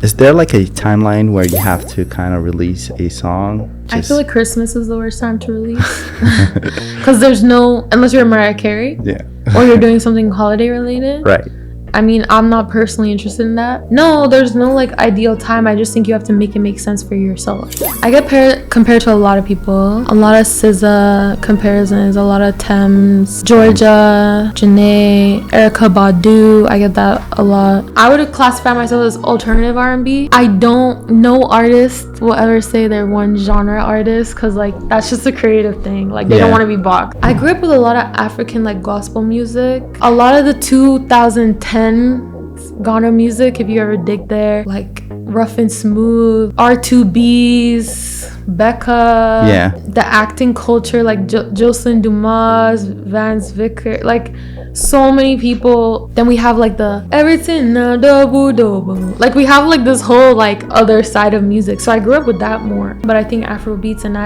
Is there like a timeline where you have to kind of release a song? I feel like Christmas is the worst time to release. Because there's no, unless you're Mariah Carey. Yeah. Or you're doing something holiday related. Right. I mean, I'm not personally interested in that. No, there's no like ideal time. I just think you have to make it make sense for yourself. I get compared to a lot of people. A lot of SZA comparisons, a lot of Thames, Georgia, Janae, Erykah Badu. I get that a lot. I would classify myself as alternative R&B. I don't know artist will ever say they're one genre artist because like that's just a creative thing. Like they don't want to be boxed. I grew up with a lot of African like gospel music. A lot of the 2010 Ghana music, if you ever dig there, like Rough and Smooth, R2B's, Becca, the acting culture, like Jocelyn Dumas, Vance Vicker, like so many people. Then we have like the everything like we have like this whole like other side of music, so I grew up with that more. But I think Afrobeats and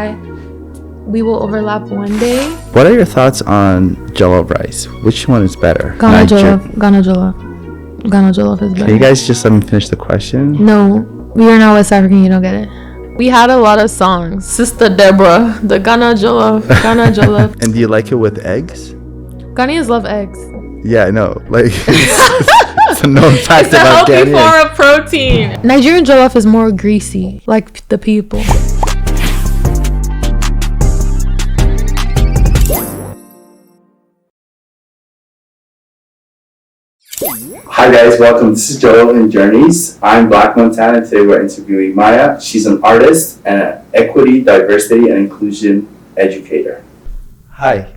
we will overlap one day. What are your thoughts on jollof rice? Which one is better? Ghana jollof is better. Can you guys just let me finish the question? No, we are not West African, you don't get it. We had a lot of songs. Sister Deborah, the Ghana jollof. And do you like it with eggs? Ghanaians love eggs. Yeah, I know. Like, it's a known fact about Ghanaians. It's a healthy form of protein. Nigerian jollof is more greasy, like the people. Hi guys, welcome. This is Jollof and Journeys. I'm Black Montana, and today we're interviewing Maia. She's an artist and an equity, diversity, and inclusion educator. Hi.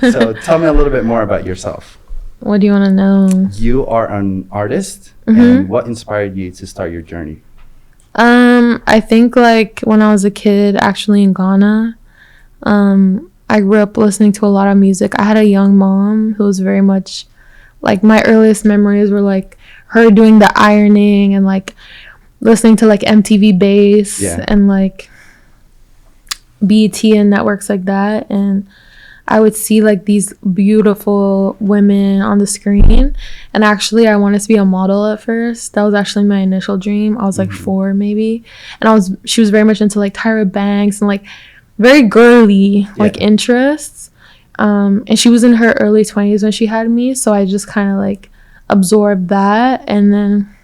So tell me a little bit more about yourself. What do you want to know? You are an artist, and what inspired you to start your journey? I think like when I was a kid, actually in Ghana, I grew up listening to a lot of music. I had a young mom who was very much like, my earliest memories were like her doing the ironing and like listening to like MTV Bass and like BET and networks like that. And I would see like these beautiful women on the screen. And actually I wanted to be a model at first. That was actually my initial dream. I was like 4 maybe. And she was very much into like Tyra Banks and like very girly like interests. And she was in her early 20s when she had me, so I just kind of like absorbed that. And then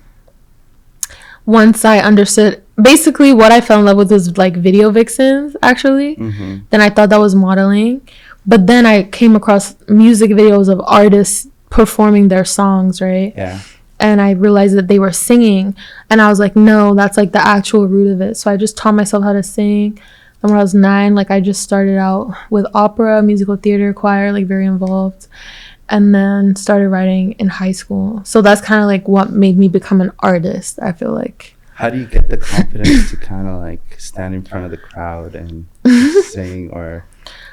once I understood basically what I fell in love with was like video vixens actually, then I thought that was modeling. But then I came across music videos of artists performing their songs, right? Yeah. And I realized that they were singing, and I was like, no, that's like the actual root of it. So I just taught myself how to sing. And when I was 9, like I just started out with opera, musical theater, choir, like very involved, and then started writing in high school. So that's kind of like what made me become an artist, I feel like. How do you get the confidence to kind of like stand in front of the crowd and sing or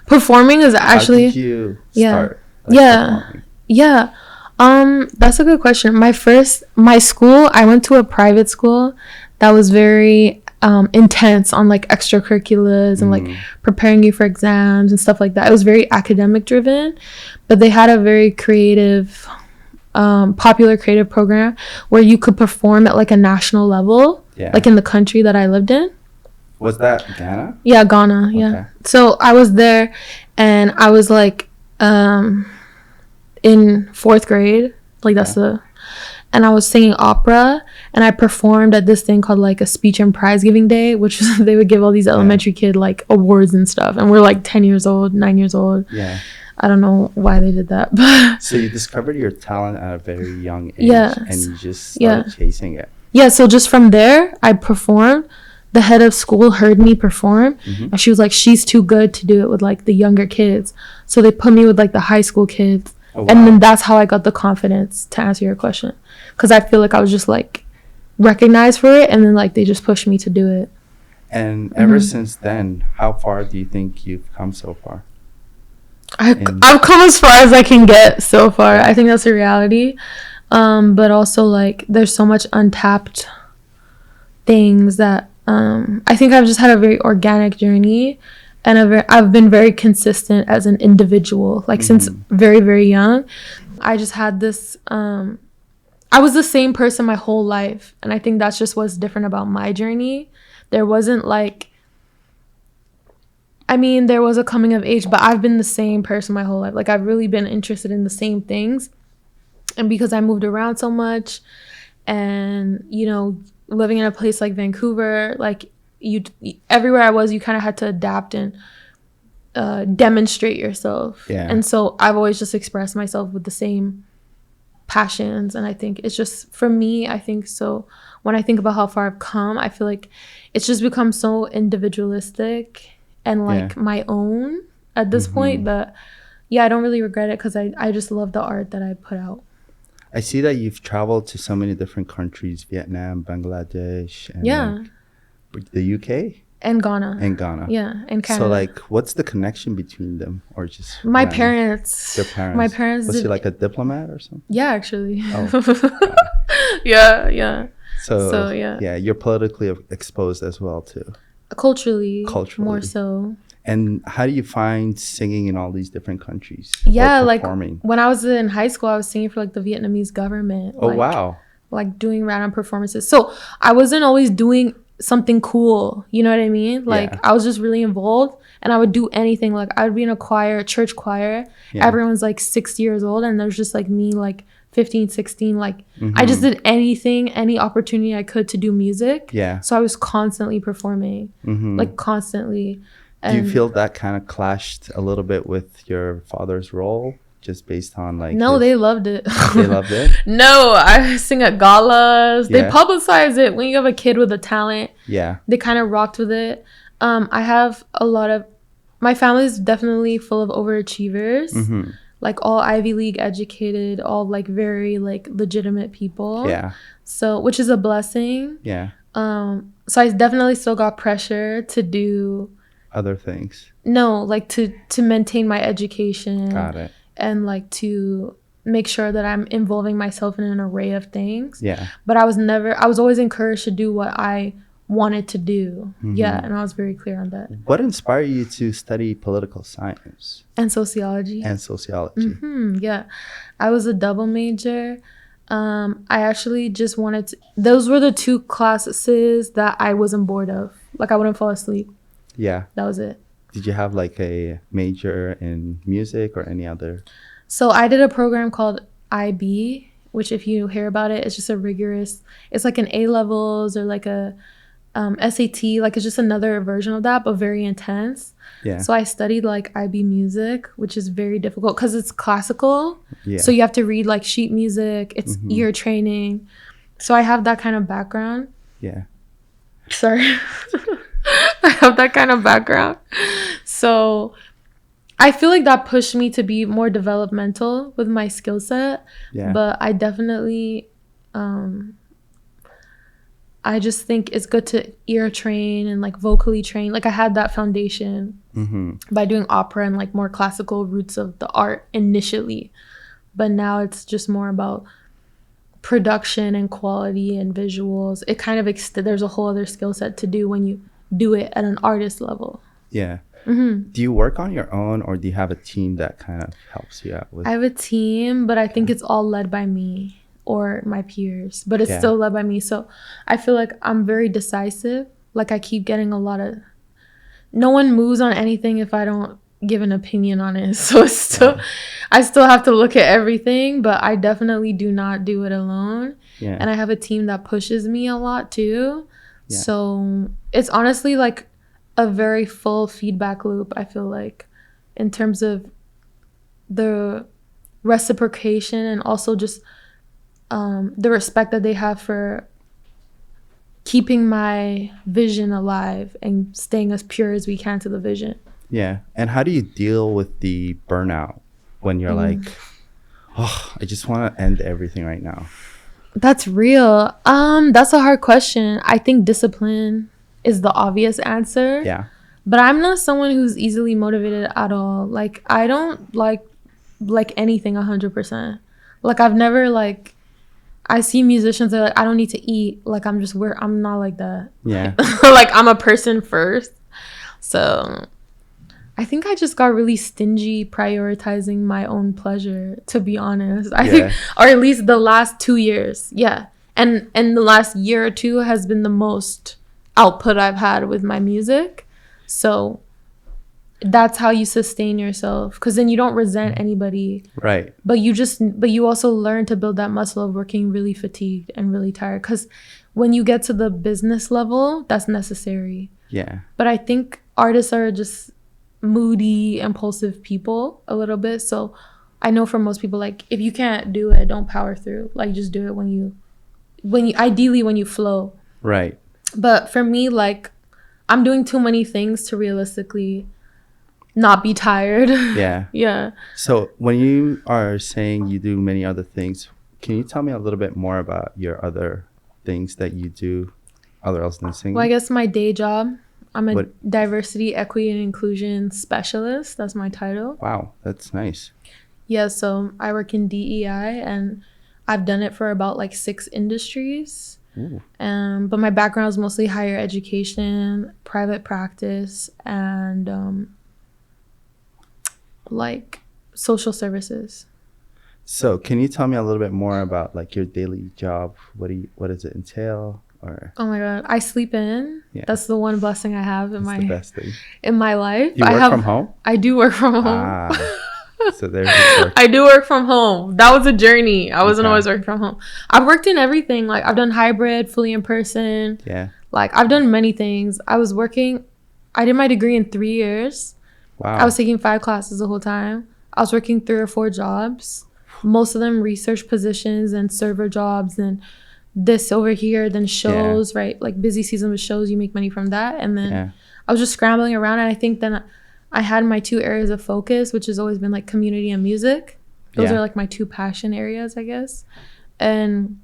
performing? Is actually, how did you start? That's a good question. My school, I went to a private school that was very intense on like extracurriculars and like preparing you for exams and stuff like that. It was very academic driven, but they had a very creative popular creative program where you could perform at like a national level, like in the country that I lived in. Was that Ghana? Yeah, Ghana. Okay. Yeah. So I was there, and I was like in 4th grade, like that's and I was singing opera, and I performed at this thing called like a speech and prize giving day, which was, they would give all these elementary kid like awards and stuff, and we're like 10 years old, 9 years old. Yeah. I don't know why they did that, but so you discovered your talent at a very young age, and you just started chasing it. Yeah, so just from there, I performed. The head of school heard me perform, and she was like, she's too good to do it with like the younger kids. So they put me with like the high school kids. Oh, wow. And then that's how I got the confidence to answer your question, because I feel like I was just like recognized for it, and then like they just pushed me to do it. And ever since then, how far do you think you've come so far? I've come as far as I can get so far. I think that's a reality. But also like there's so much untapped things that I think I've just had a very organic journey, and I've been very consistent as an individual, like since very, very young. I just had this I I was the same person my whole life. And I think that's just what's different about my journey. There wasn't like, I mean, there was a coming of age, but I've been the same person my whole life. Like, I've really been interested in the same things. And because I moved around so much and, you know, living in a place like Vancouver, like, everywhere I was, you kind of had to adapt and demonstrate yourself. Yeah. And so I've always just expressed myself with the same passions. And I think it's just, for me, I think so. When I think about how far I've come, I feel like it's just become so individualistic and like my own at this point. But yeah, I don't really regret it because I just love the art that I put out. I see that you've traveled to so many different countries, Vietnam, Bangladesh, and like the UK? And Ghana. And Ghana. Yeah, and Canada. So like, what's the connection between them? Or just my parents. Their parents. My parents. Was he like a diplomat or something? Yeah, actually. Oh. Yeah. So yeah, you're politically exposed as well too. Culturally more so. And how do you find singing in all these different countries? Yeah, like when I was in high school, I was singing for like the Vietnamese government. Oh, wow. Like doing random performances. So I wasn't always doing something cool, you know what I mean? Like I was just really involved and I would do anything. Like I would be in a choir, church choir. Everyone's like 6 years old and there's just like me like 15, 16. Like I just did anything, any opportunity I could to do music. Yeah. So I was constantly performing, like constantly. Do you feel that kind of clashed a little bit with your father's role? Just based on like... No, they loved it. They loved it? No, I sing at galas. They publicize it. When you have a kid with a talent, they kind of rocked with it. I have a lot of... My family is definitely full of overachievers. Like all Ivy League educated, all like very like legitimate people. Yeah. So, which is a blessing. Yeah. So I definitely still got pressure to do... Other things. No, like to maintain my education. Got it. And like to make sure that I'm involving myself in an array of things. Yeah. But I was always encouraged to do what I wanted to do. Yeah, and I was very clear on that. What inspired you to study political science? And sociology. Yeah. I was a double major. I actually just wanted to, those were the two classes that I wasn't bored of. Like I wouldn't fall asleep. Yeah. That was it. Did you have like a major in music or any other? So I did a program called IB, which if you hear about it, it's just a rigorous, it's like an A-levels or like a SAT, like it's just another version of that, but very intense. Yeah. So I studied like IB music, which is very difficult because it's classical. Yeah. So you have to read like sheet music, it's ear training. So I have that kind of background. Yeah. Sorry. I have that kind of background. So I feel like that pushed me to be more developmental with my skill set. Yeah. But I definitely, I just think it's good to ear train and like vocally train. Like I had that foundation by doing opera and like more classical roots of the art initially. But now it's just more about production and quality and visuals. It kind of, there's a whole other skill set to do when you do it at an artist level. Yeah. Do you work on your own or do you have a team that kind of helps you out with? I have a team, but I think it's all led by me or my peers, but it's still led by me. So I feel like I'm very decisive. Like I keep getting a lot of, no one moves on anything if I don't give an opinion on it. So it's still, I still have to look at everything, but I definitely do not do it alone. Yeah. And I have a team that pushes me a lot too. Yeah. So it's honestly like a very full feedback loop, I feel like, in terms of the reciprocation and also just the respect that they have for keeping my vision alive and staying as pure as we can to the vision. Yeah. And how do you deal with the burnout when you're like, oh, I just want to end everything right now? That's real. That's a hard question. I think discipline is the obvious answer. Yeah. But I'm not someone who's easily motivated at all. Like I don't like anything 100%. Like I've never like, I see musicians that are like, I don't need to eat. Like I'm not like that. Yeah. Like I'm a person first. So I think I just got really stingy prioritizing my own pleasure, to be honest. I think, or at least the last 2 years. Yeah. And the last year or two has been the most output I've had with my music. So that's how you sustain yourself, because then you don't resent anybody. Right. But you also learn to build that muscle of working really fatigued and really tired, because when you get to the business level, that's necessary. Yeah. But I think artists are just moody, impulsive people a little bit. So I know for most people, like, if you can't do it, don't power through. Like, just do it when you ideally when you flow. Right. But for me, like, I'm doing too many things to realistically not be tired. Yeah. Yeah. So when you are saying you do many other things, can you tell me a little bit more about your other things that you do other else than singing? Well, I guess my day job, I'm a diversity, equity, and inclusion specialist. That's my title. Wow, that's nice. Yeah, so I work in DEI, and I've done it for about like 6 industries. Ooh. But my background is mostly higher education, private practice, and like social services. So can you tell me a little bit more about like your daily job? What does it entail? Or oh my god, I sleep in. Yeah. That's the one blessing I have in the best thing. In my life. You work from home? I do work from home. Ah, so there's the I do work from home. That was a journey. I wasn't always working from home. I've worked in everything. Like, I've done hybrid, fully in person. Yeah. Like, I've done many things. I did my degree in 3 years. Wow. I was taking 5 classes the whole time. I was working 3 or 4 jobs, most of them research positions and server jobs and this over here, then shows, right? Like, busy season with shows, you make money from that. And then I was just scrambling around, and I think then I had my 2 areas of focus, which has always been like community and music. Those are like my 2 passion areas, I guess. And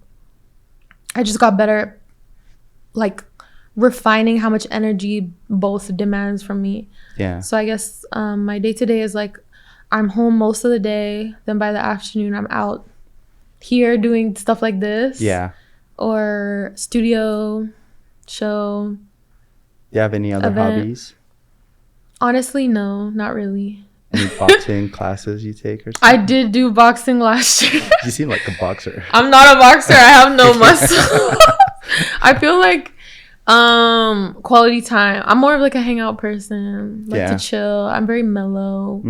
I just got better at like refining how much energy both demands from me. Yeah. So I guess my day-to-day is like, I'm home most of the day, then by the afternoon I'm out here doing stuff like this. Yeah. Or studio, show. Do you have any other hobbies? Honestly, no, not really. Any boxing classes you take or something? I did do boxing last year. You seem like a boxer. I'm not a boxer. I have no muscle. I feel like quality time. I'm more of like a hangout person. Like to chill. I'm very mellow.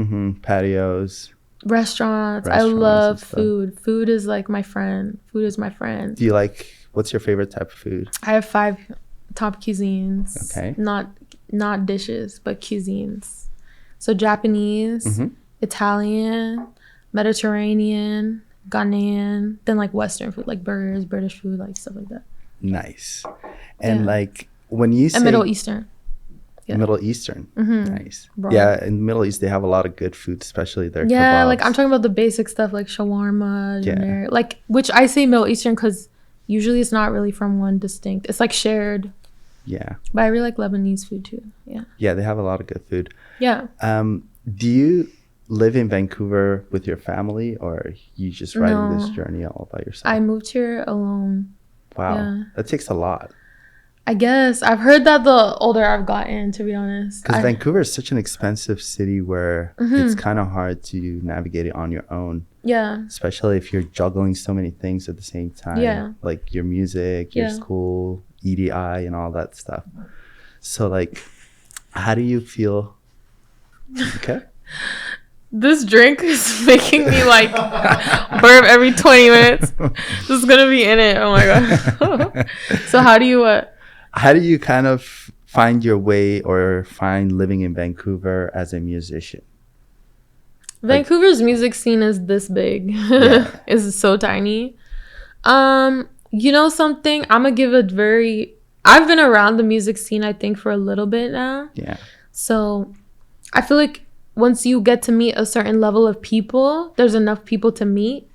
Patios. Restaurants. I love food. Food is like my friend. Food is my friend. Do you like, what's your favorite type of food? I have 5 top cuisines. Okay. Not dishes, but cuisines. So Japanese, Italian, Mediterranean, Ghanaian, then like Western food, like burgers, British food, like stuff like that. Nice. And like when you say... And Middle Eastern. Yeah. Middle Eastern. Nice. Bro. Yeah, in the Middle East, they have a lot of good food, especially their kebabs. Like I'm talking about the basic stuff like shawarma, like, which I say Middle Eastern because usually it's not really from one distinct. It's like shared. Yeah. But I really like Lebanese food too. Yeah. Yeah, they have a lot of good food. Yeah. Do you live in Vancouver with your family, or you just riding this journey all by yourself? I moved here alone. Wow. Yeah. That takes a lot. I guess. I've heard that the older I've gotten, to be honest. Because Vancouver is such an expensive city where it's kind of hard to navigate it on your own. Yeah. Especially if you're juggling so many things at the same time. Yeah. Like your music, your school, EDI, and all that stuff. So, like, how do you feel? Okay. This drink is making me like burp every 20 minutes. This is gonna be in it. Oh my god. So how do you kind of find your way or find living in Vancouver as a musician? Vancouver's music scene is this big. It's so tiny. You know something? I'm gonna give I've been around the music scene, I think, for a little bit now. Yeah. So I feel like once you get to meet a certain level of people, there's enough people to meet.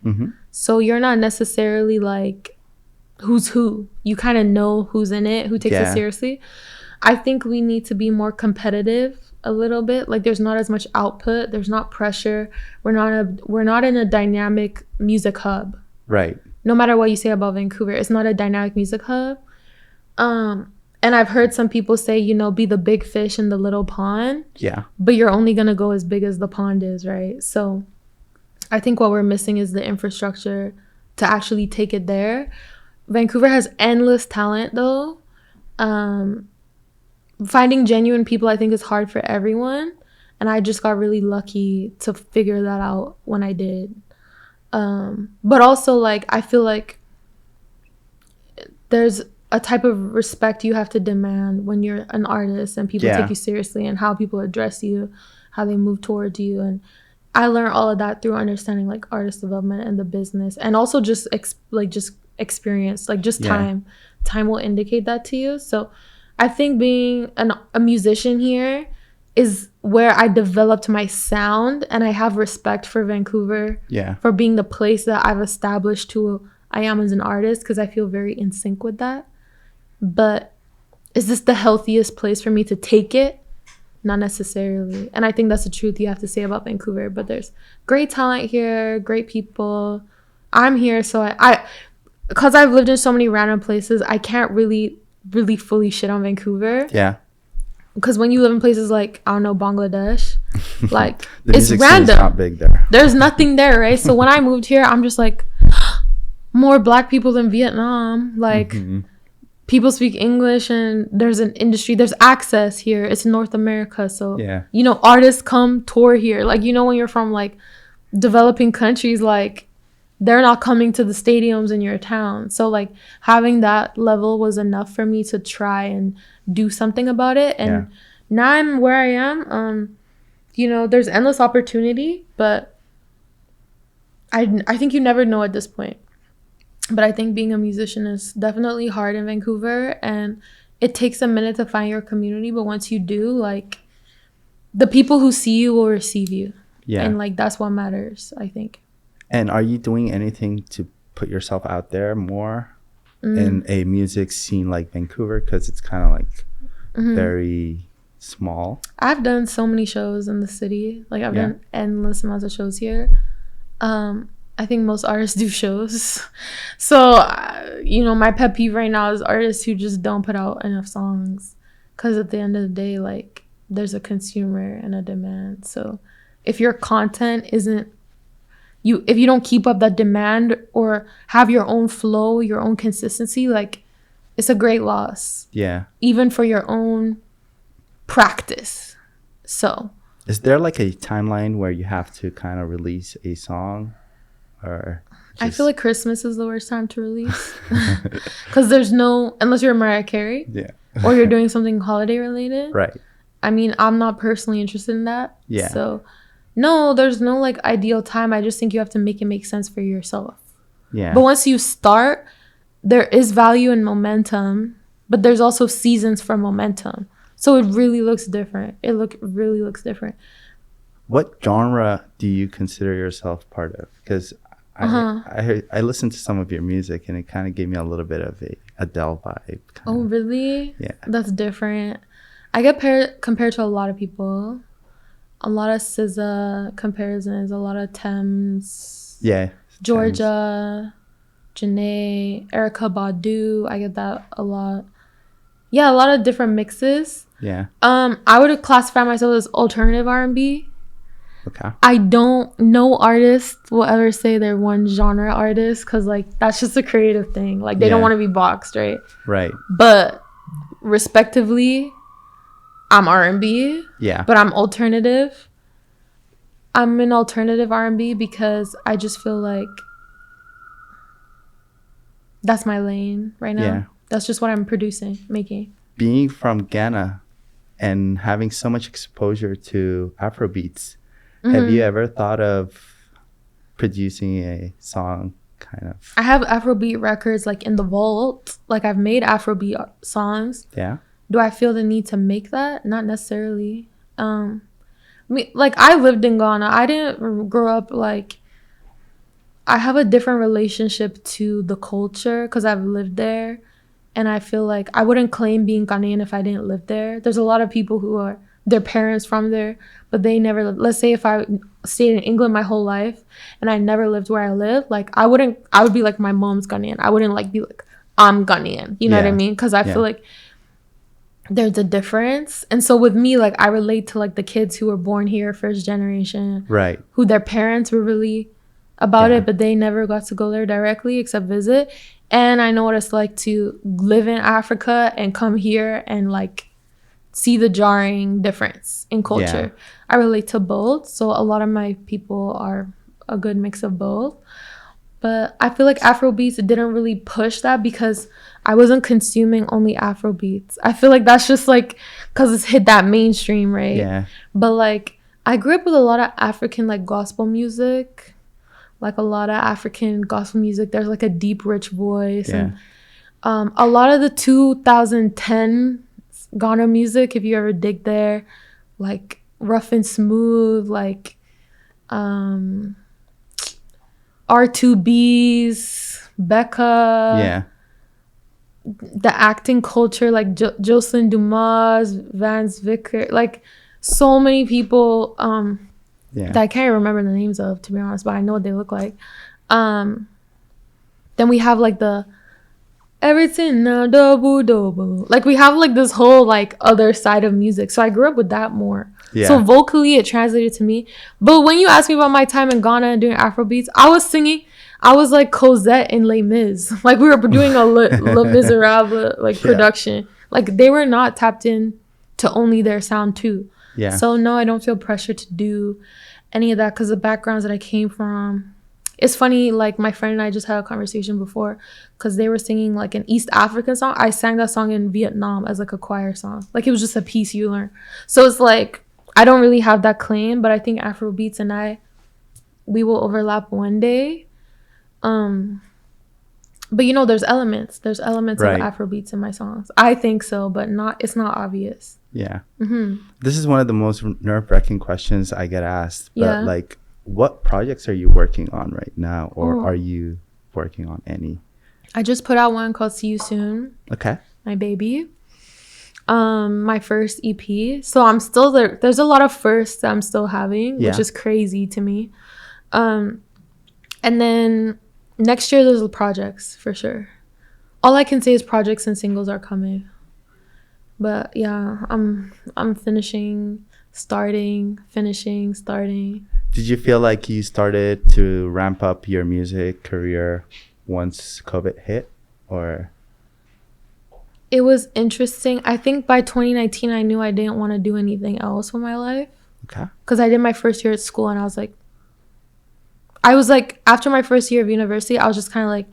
So you're not necessarily like who's who. You kind of know who's in it, who takes it seriously. I think we need to be more competitive a little bit. Like, there's not as much output. There's not pressure. We're not in a dynamic music hub. Right. No matter what you say about Vancouver, it's not a dynamic music hub. And And I've heard some people say, you know, be the big fish in the little pond. Yeah. But you're only going to go as big as the pond is, right? So I think what we're missing is the infrastructure to actually take it there. Vancouver has endless talent, though. Finding genuine people, I think, is hard for everyone. And I just got really lucky to figure that out when I did. But also, like, I feel like there's a type of respect you have to demand when you're an artist and people take you seriously, and how people address you, how they move towards you. And I learned all of that through understanding like artist development and the business, and also just experience, like just time will indicate that to you. So I think being a musician here is where I developed my sound, and I have respect for Vancouver for being the place that I've established who I am as an artist, because I feel very in sync with that. But is this the healthiest place for me to take it? Not necessarily. And I think that's the truth you have to say about Vancouver. But there's great talent here, great people. I'm here, so I because I've lived in so many random places, I can't really fully shit on Vancouver. Yeah. Because when you live in places like, I don't know, Bangladesh, like, it's random. Not big there. There's nothing there, right? So when I moved here, I'm just like, more black people than Vietnam. Like, people speak English, and there's an industry, there's access here. It's North America. So, you know, artists come tour here. Like, you know, when you're from, like, developing countries, like, they're not coming to the stadiums in your town. So, like, having that level was enough for me to try and do something about it. And now I'm where I am. You know, there's endless opportunity, but I think you never know at this point. But I think being a musician is definitely hard in Vancouver, and it takes a minute to find your community. But once you do, like, the people who see you will receive you. Yeah. And, like, that's what matters, I think. And are you doing anything to put yourself out there more in a music scene like Vancouver? Because it's kind of like very small. I've done so many shows in the city. Like, I've done endless amounts of shows here. I think most artists do shows. So, you know, my pet peeve right now is artists who just don't put out enough songs. Because at the end of the day, like, there's a consumer and a demand. So if your content isn't, if you don't keep up that demand or have your own flow, your own consistency, like, it's a great loss. Yeah. Even for your own practice. So. Is there like a timeline where you have to kind of release a song? Or I feel like Christmas is the worst time to release. Because there's no, unless you're Mariah Carey. Yeah. Or you're doing something holiday related. Right. I mean, I'm not personally interested in that. Yeah. So, no, there's no like ideal time. I just think you have to make it make sense for yourself. Yeah. But once you start, there is value in momentum, but there's also seasons for momentum. So it really looks different. Really looks different. What genre do you consider yourself part of? Because I listened to some of your music, and it kind of gave me a little bit of a Adele vibe. Oh, really? Yeah. That's different. I get compared to a lot of people. A lot of SZA comparisons, a lot of Thames. Yeah. Georgia, Janae, Erykah Badu. I get that a lot. Yeah, a lot of different mixes. Yeah. I would classify myself as alternative R&B. Okay. I don't know artists will ever say they're one genre artist, because like that's just a creative thing. Like they don't want to be boxed, right? Right. But respectively, I'm R&B. Yeah. But I'm alternative. I'm in alternative R&B because I just feel like that's my lane right now. Yeah. That's just what I'm making. Being from Ghana and having so much exposure to Afrobeats, have you ever thought of producing a song kind of? I have Afrobeat records like in the vault. Like I've made Afrobeat songs. Yeah. Do I feel the need to make that? Not necessarily. Like I lived in Ghana. I didn't grow up like, I have a different relationship to the culture because I've lived there. And I feel like I wouldn't claim being Ghanaian if I didn't live there. There's a lot of people who are their parents from there, but they never lived. Let's say if I stayed in England my whole life and I never lived where I live, like I would be like my mom's Ghanaian. I wouldn't like be like, I'm Ghanaian. You know what I mean? Because I feel like there's a difference. And so with me, like I relate to like the kids who were born here, first generation, Right. who their parents were really about Yeah. it, but they never got to go there directly except visit. And I know what it's like to live in Africa and come here and like see the jarring difference in culture. Yeah. I relate to both. So a lot of my people are a good mix of both. But I feel like Afrobeats didn't really push that because I wasn't consuming only Afrobeats. I feel like that's just like because it's hit that mainstream, right? Yeah. But like I grew up with a lot of African like gospel music, like a lot of African gospel music. There's like a deep, rich voice, Yeah. and a lot of the 2010 Ghana music, if you ever dig there, like rough and smooth, like R2B's, Becca, Yeah. the acting culture, like Jocelyn Dumas, Vance Vicker, like so many people Yeah. that I can't remember the names of, to be honest, but I know what they look like. Then we have like the everything now double. Like we have like this whole like other side of music. So I grew up with that more. Yeah. So vocally it translated to me. But when you asked me about my time in Ghana and doing Afrobeats, I was singing. I was like Cosette in Les Mis. Like we were doing a Les Miserables like production. Like they were not tapped in to only their sound too. Yeah. So no, I don't feel pressure to do any of that because the backgrounds that I came from. It's funny, like my friend and I just had a conversation before because they were singing like an East African song. I sang that song in Vietnam as like a choir song. Like it was just a piece you learn. So it's like, I don't really have that claim, but I think Afrobeats and we will overlap one day. But you know, there's elements. There's elements Right. of Afrobeats in my songs. I think so, but it's not obvious. Yeah. Mm-hmm. This is one of the most nerve-wracking questions I get asked. But Yeah. like, what projects are you working on right now, or Oh. are you working on any? I just put out one called See You Soon, Okay. my baby. My first EP. So I'm still there. There's a lot of firsts that I'm still having, Yeah. which is crazy to me. And then next year there's projects for sure. All I can say is projects and singles are coming. But yeah, I'm finishing, starting, finishing, starting. Did you feel like you started to ramp up your music career once COVID hit, or? It was interesting. I think by 2019, I knew I didn't want to do anything else with my life. Okay. Because I did my first year at school and I was like, after my first year of university, I was just kind of like,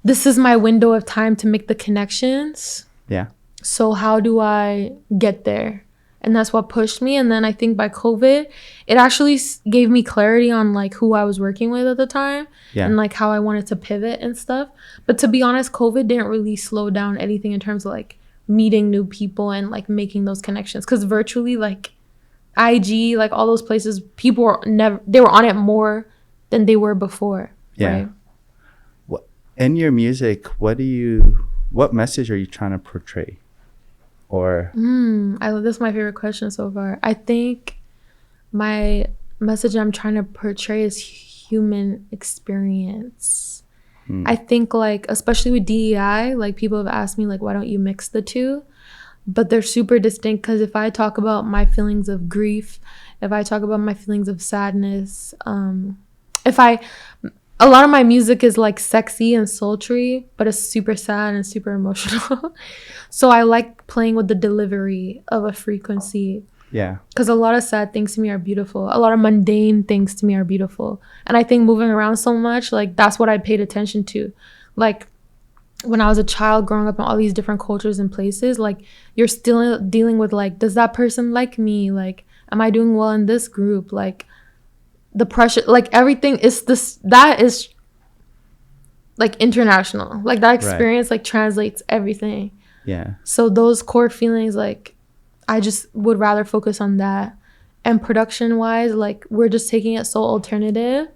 this is my window of time to make the connections. Yeah. So how do I get there? And that's what pushed me. And then I think by COVID, it actually gave me clarity on like who I was working with at the time. Yeah. And like how I wanted to pivot and stuff. But to be honest, COVID didn't really slow down anything in terms of like meeting new people and like making those connections. Because virtually like IG, like all those places, people were they were on it more than they were before. Yeah. Right? What in your music? What message are you trying to portray? Or This is my favorite question so far. I think my message I'm trying to portray is human experience. I think like, especially with DEI, like people have asked me like, why don't you mix the two? But they're super distinct because if I talk about my feelings of grief, if I talk about my feelings of sadness, a lot of my music is like sexy and sultry, but it's super sad and super emotional. So I like playing with the delivery of a frequency. yeah. Because a lot of sad things to me are beautiful. A lot of mundane things to me are beautiful. And I think moving around so much, like that's what I paid attention to. Like when I was a child growing up in all these different cultures and places, like you're still dealing with like, does that person like me? Like, am I doing well in this group? Like the pressure, like everything is that is like international. Like that experience like translates everything. Yeah. So those core feelings, like I just would rather focus on that. And production wise, like we're just taking it so alternative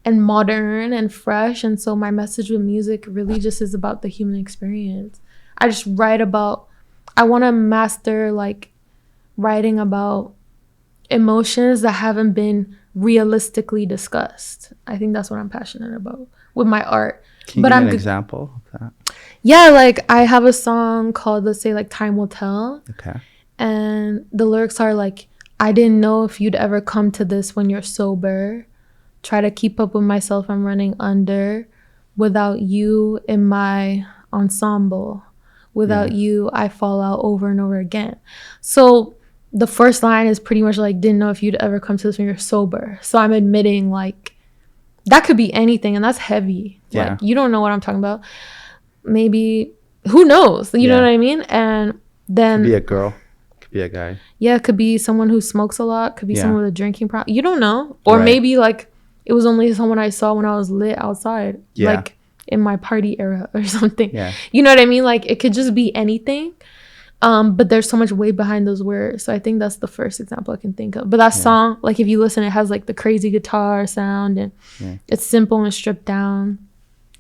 and modern and fresh. And so my message with music really just is about the human experience. I just I want to master like writing about emotions that haven't been realistically discussed. I think that's what I'm passionate about. with my art. Can you But give I'm an g- example of that? Yeah, like I have a song called, let's say, like Time Will Tell. Okay. And the lyrics are like, I didn't know if you'd ever come to this when you're sober. Try to keep up with myself, I'm running under. Without you in my ensemble. Without you, I fall out over and over again. So the first line is pretty much like, didn't know if you'd ever come to this when you're sober. So I'm admitting like, that could be anything, and that's heavy. Yeah. Like, you don't know what I'm talking about. Maybe, who knows? You know what I mean? And then... Could be a girl. Could be a guy. Yeah, it could be someone who smokes a lot. Could be someone with a drinking problem. You don't know. Or Right. maybe like it was only someone I saw when I was lit outside. Yeah. Like in my party era or something. Yeah. You know what I mean? Like it could just be anything. But there's so much weight behind those words. So I think that's the first example I can think of. But that song, like if you listen, it has like the crazy guitar sound and it's simple and stripped down.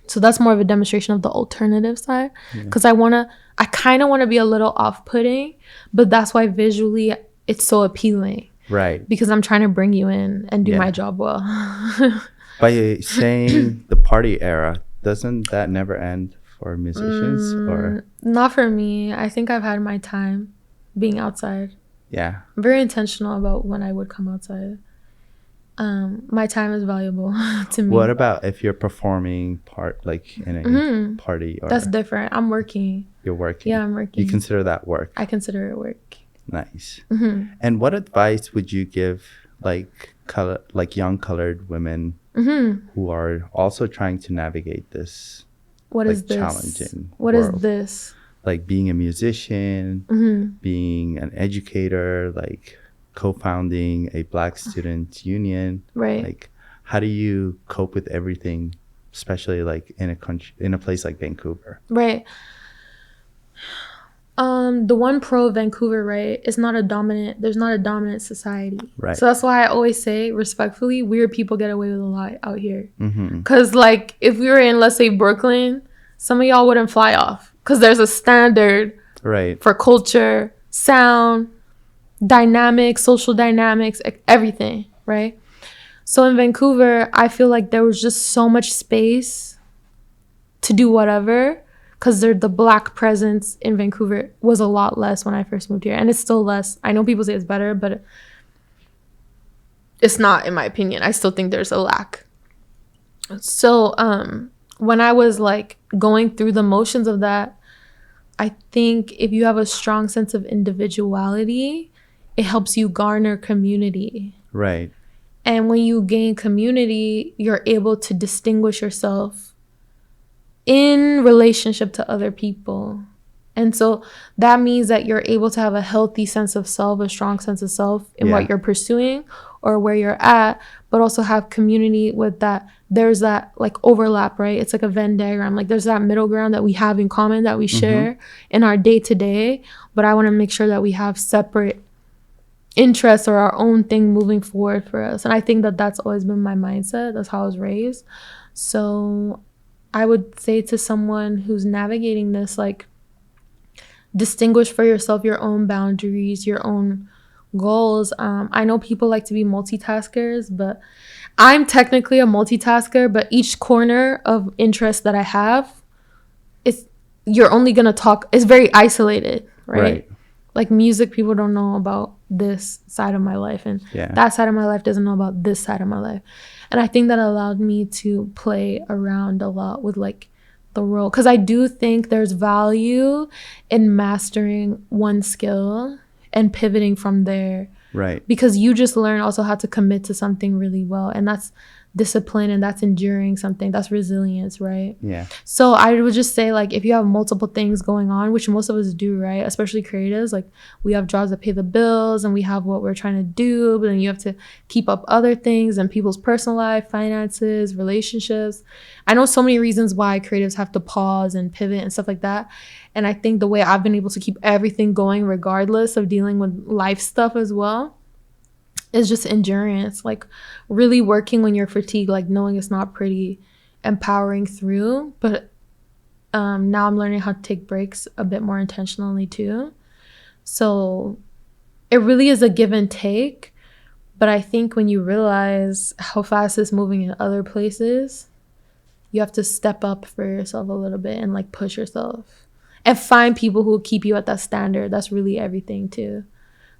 So that's more of a demonstration of the alternative side. Because I kind of want to be a little off-putting, but that's why visually it's so appealing. Right. Because I'm trying to bring you in and do my job well. By saying the party era, doesn't that never end for musicians? Or Not for me. I think I've had my time being outside. yeah. I'm very intentional about when I would come outside. My time is valuable to me. What about if you're performing in a party or That's different. I'm working. you're working? Yeah, I'm working. You consider that work? I consider it work. Nice. And what advice would you give young colored women who are also trying to navigate this What is this? challenging What world? is this? Like being a musician, being an educator, like co-founding a Black student union. Right. Like, how do you cope with everything, especially like in a place like Vancouver? Right. The one pro of Vancouver, right, is there's not a dominant society. Right. So that's why I always say, respectfully, weird people get away with a lot out here. Mm-hmm. Because, like, if we were in, let's say, Brooklyn, some of y'all wouldn't fly off. Because there's a standard Right. for culture, sound, dynamics, social dynamics, everything, right? So in Vancouver, I feel like there was just so much space to do whatever, because the Black presence in Vancouver was a lot less when I first moved here, and it's still less. I know people say it's better, but it's not, in my opinion. I still think there's a lack. So when I was like going through the motions of that, I think if you have a strong sense of individuality, it helps you garner community. Right. And when you gain community, you're able to distinguish yourself in relationship to other people. And so that means that you're able to have a healthy sense of self, a strong sense of self in what you're pursuing or where you're at, but also have community with that. There's that like overlap, right? It's like a Venn diagram. Like there's that middle ground that we have in common that we share in our day to day. But I want to make sure that we have separate interests or our own thing moving forward for us. And I think that that's always been my mindset. That's how I was raised. So I would say to someone who's navigating this, like, distinguish for yourself your own boundaries, your own goals. I know people like to be multitaskers, but I'm technically a multitasker, but each corner of interest that I have, you're only going to talk, it's very isolated, right? Like music, people don't know about this side of my life, and that side of my life doesn't know about this side of my life. And I think that allowed me to play around a lot with like the role, because I do think there's value in mastering one skill and pivoting from there. Right. Because you just learn also how to commit to something really well, and that's discipline, and that's enduring something, that's resilience, right? Yeah. So I would just say, like, if you have multiple things going on, which most of us do, right, especially creatives, like we have jobs that pay the bills and we have what we're trying to do, but then you have to keep up other things and people's personal life, finances, relationships. I know so many reasons why creatives have to pause and pivot and stuff like that. And I think the way I've been able to keep everything going regardless of dealing with life stuff as well is just endurance, like really working when you're fatigued, like knowing it's not pretty and powering through. But now I'm learning how to take breaks a bit more intentionally too. So it really is a give and take. But I think when you realize how fast it's moving in other places, you have to step up for yourself a little bit and like push yourself and find people who will keep you at that standard. That's really everything too.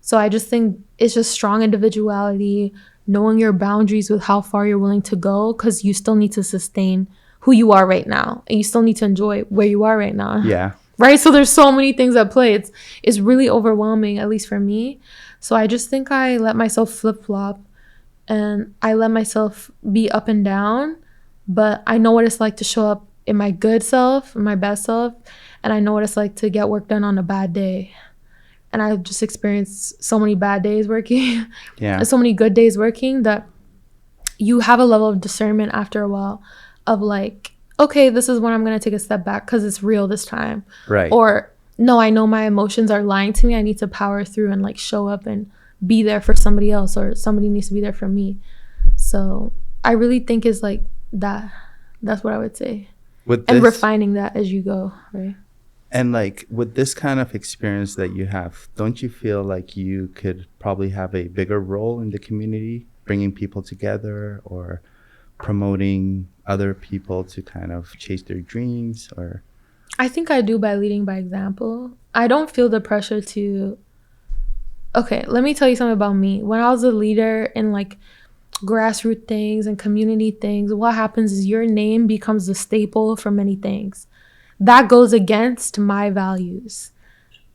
So I just think it's just strong individuality, knowing your boundaries with how far you're willing to go, because you still need to sustain who you are right now, and you still need to enjoy where you are right now. Yeah. Right? So there's so many things at play. It's really overwhelming, at least for me. So I just think I let myself flip-flop, and I let myself be up and down, but I know what it's like to show up in my good self, in my best self, and I know what it's like to get work done on a bad day. And I've just experienced so many bad days working, and so many good days working, that you have a level of discernment after a while of like, okay, this is when I'm going to take a step back because it's real this time. Right. Or, no, I know my emotions are lying to me. I need to power through and like show up and be there for somebody else, or somebody needs to be there for me. So I really think is like that. That's what I would say. And refining that as you go, right? And like with this kind of experience that you have, don't you feel like you could probably have a bigger role in the community, bringing people together or promoting other people to kind of chase their dreams? Or I think I do by leading by example. I don't feel the pressure to... Okay, let me tell you something about me. When I was a leader in like grassroots things and community things, what happens is your name becomes the staple for many things. That goes against my values.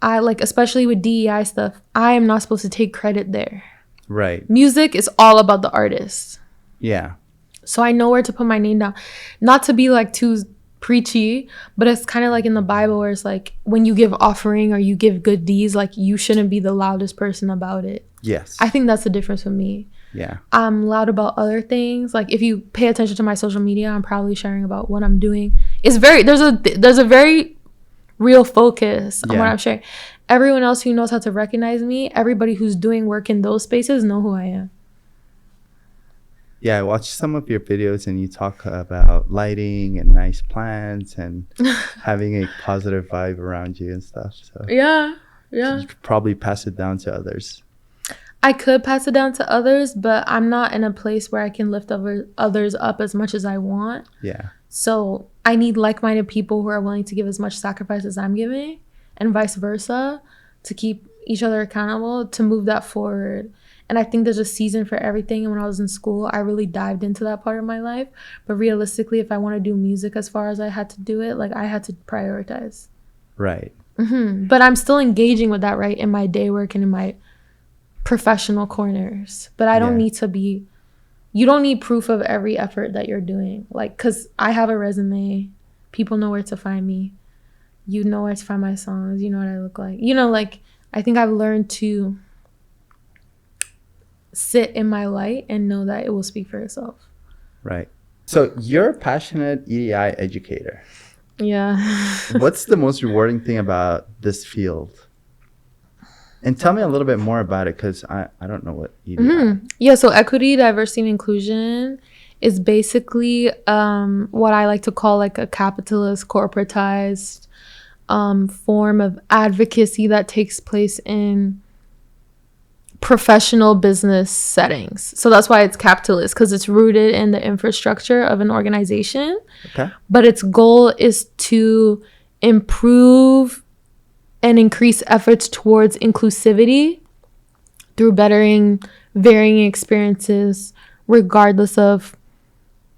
I like, especially with DEI stuff, I am not supposed to take credit there. Right. Music is all about the artist. Yeah. So I know where to put my name down. Not to be like too preachy, but it's kind of like in the Bible where it's like when you give offering or you give good deeds, like you shouldn't be the loudest person about it. Yes. I think that's the difference with me. Yeah. I'm loud about other things. Like if you pay attention to my social media, I'm probably sharing about what I'm doing. It's very, there's a very real focus on what I'm sharing. Everyone else who knows how to recognize me, everybody who's doing work in those spaces know who I am. Yeah, I watched some of your videos and you talk about lighting and nice plants and having a positive vibe around you and stuff. So yeah. You could probably pass it down to others. I could pass it down to others, but I'm not in a place where I can lift others up as much as I want. Yeah. So I need like-minded people who are willing to give as much sacrifice as I'm giving, and vice versa, to keep each other accountable, to move that forward. And I think there's a season for everything. And when I was in school, I really dived into that part of my life. But realistically, if I want to do music as far as I had to do it, like I had to prioritize. Right. Mm-hmm. But I'm still engaging with that, right, in my day work and in my professional corners. But I don't need to be... You don't need proof of every effort that you're doing. Like, because I have a resume. People know where to find me. You know where to find my songs. You know what I look like. You know, like, I think I've learned to sit in my light and know that it will speak for itself. Right. So you're a passionate EDI educator. Yeah. What's the most rewarding thing about this field? And tell me a little bit more about it, because I don't know what EDI is. Yeah, so equity, diversity, and inclusion is basically what I like to call like a capitalist, corporatized form of advocacy that takes place in professional business settings. So that's why it's capitalist, because it's rooted in the infrastructure of an organization. Okay. But its goal is to improve and increase efforts towards inclusivity through bettering varying experiences, regardless of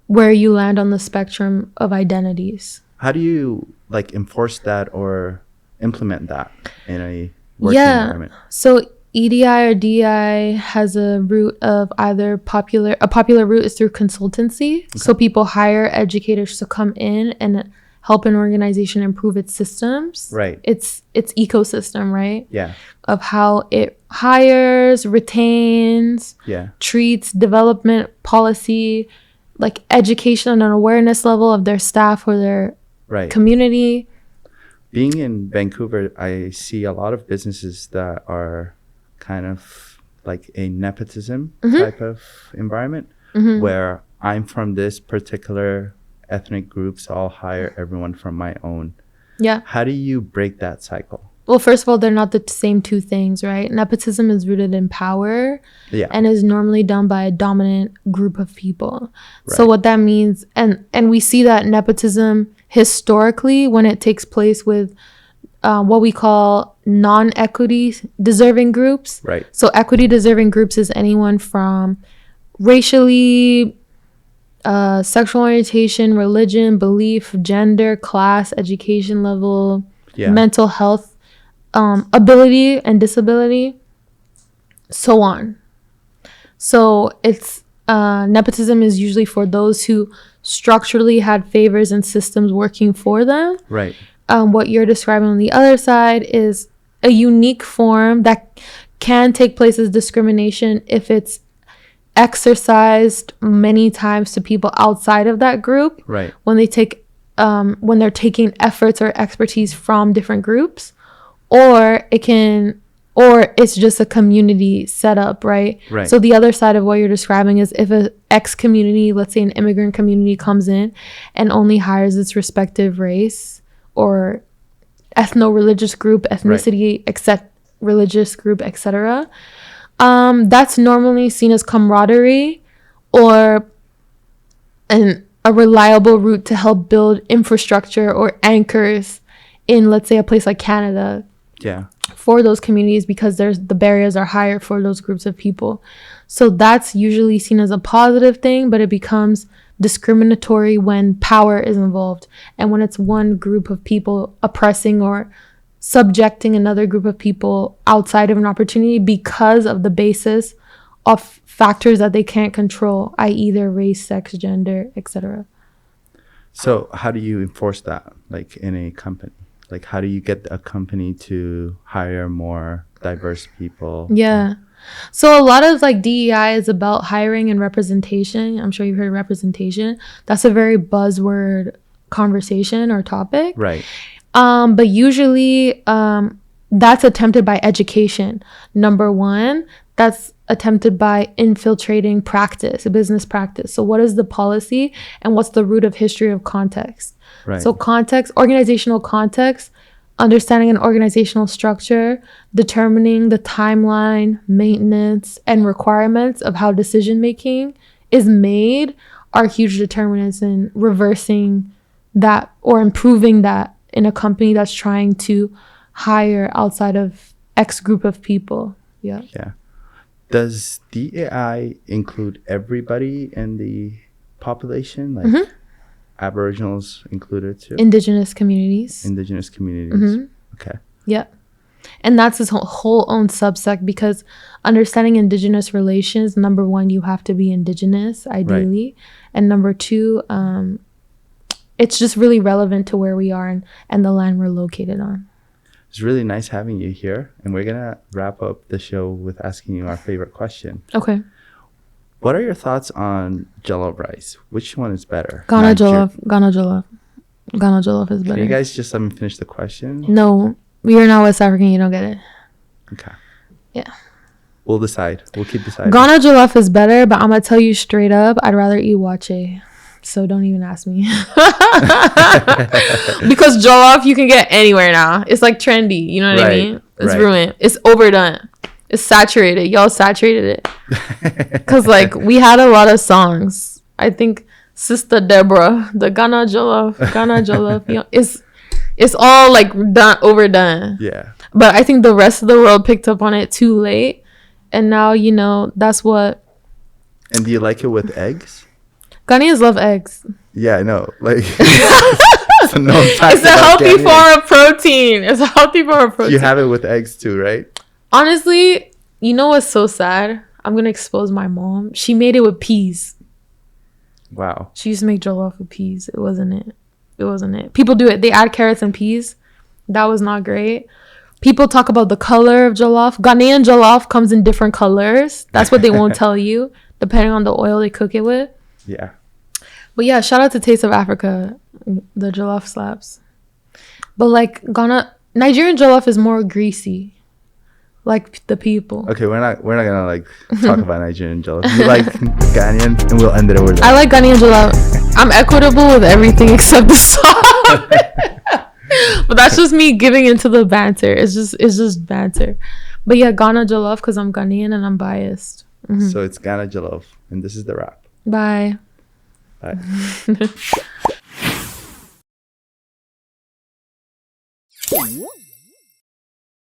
where you land on the spectrum of identities. How do you like enforce that or implement that in a working environment? So EDI or DEI has a route of either a popular route is through consultancy. Okay. So people hire educators to come in and help an organization improve its systems. Right. Its ecosystem, right? Yeah. Of how it hires, retains, treats, development, policy, like education and an awareness level of their staff or their community. Being in Vancouver, I see a lot of businesses that are kind of like a nepotism type of environment where I'm from this particular ethnic group, so I'll hire everyone from my own. Yeah. How do you break that cycle? Well, first of all, they're not the same two things, right? Nepotism is rooted in power and is normally done by a dominant group of people. Right. So what that means, and we see that nepotism historically when it takes place with what we call non-equity deserving groups. Right. So equity deserving groups is anyone from racially, sexual orientation, religion, belief, gender, class, education level, mental health, ability and disability, so on. So it's nepotism is usually for those who structurally had favors and systems working for them. Right. What you're describing on the other side is a unique form that can take place as discrimination if it's exercised many times to people outside of that group. Right. When they take when they're taking efforts or expertise from different groups. Or it's just a community setup, right? Right. So the other side of what you're describing is if an X community, let's say an immigrant community, comes in and only hires its respective race or ethno-religious group, ethnicity, except religious group, etc. That's normally seen as camaraderie or a reliable route to help build infrastructure or anchors in, let's say, a place like Canada. Yeah. For those communities, because the barriers are higher for those groups of people. So that's usually seen as a positive thing, but it becomes discriminatory when power is involved and when it's one group of people oppressing or subjecting another group of people outside of an opportunity because of the basis of factors that they can't control, i.e. their race, sex, gender, etc. So how do you enforce that, like in a company? Like, how do you get a company to hire more diverse people? Yeah. So a lot of like DEI is about hiring and representation. I'm sure you've heard of representation. That's a very buzzword conversation or topic. Right. But usually that's attempted by education. Number one, that's attempted by infiltrating practice, business practice. So what is the policy and what's the root of history of context? Right. So context, organizational context, understanding an organizational structure, determining the timeline, maintenance, and requirements of how decision making is made are huge determinants in reversing that or improving that in a company that's trying to hire outside of X group of people. Yeah. Yeah. Does DEI include everybody in the population? Like Aboriginals included too? Indigenous communities. Okay. Yeah. And that's his whole own subsect, because understanding Indigenous relations, number one, you have to be Indigenous, ideally. Right. And number two, it's just really relevant to where we are and the land we're located on. It's really nice having you here. And we're going to wrap up the show with asking you our favorite question. Okay. What are your thoughts on jollof rice? Which one is better? Ghana jollof. Ghana jollof is better. Can you guys just let me finish the question? No. You're not West African. You don't get it. Okay. Yeah. We'll decide. We'll keep deciding. Ghana jollof is better, but I'm going to tell you straight up, I'd rather eat wache. So don't even ask me. Because jollof you can get anywhere now. It's like trendy. You know what I mean? It's ruined. It's overdone. It's saturated. Y'all saturated it. Because like we had a lot of songs. I think Sister Deborah, the Ghana jollof, you know, it's all like overdone. Yeah. But I think the rest of the world picked up on it too late. And now, you know, that's what. And do you like it with eggs? Ghanaians love eggs. Yeah, I know. Like, it's a known fact. It's a healthy form of protein. It's a healthy form of protein. You have it with eggs too, right? Honestly, you know what's so sad? I'm going to expose my mom. She made it with peas. Wow. She used to make jollof with peas. It wasn't it. People do it. They add carrots and peas. That was not great. People talk about the color of jollof. Ghanaian jollof comes in different colors. That's what they won't tell you, depending on the oil they cook it with. Yeah. But yeah, shout out to Taste of Africa. The jollof slaps. But like Nigerian jollof is more greasy. Like the people. Okay, we're not gonna like talk about Nigerian jollof. You like Ghanaian, and we'll end it over there. I like Ghanaian jollof. I'm equitable with everything except the salt. But that's just me giving into the banter. It's just banter. But yeah, Ghana Jollof because I'm Ghanaian and I'm biased. Mm-hmm. So it's Ghana Jollof, and this is the wrap. Bye. Bye.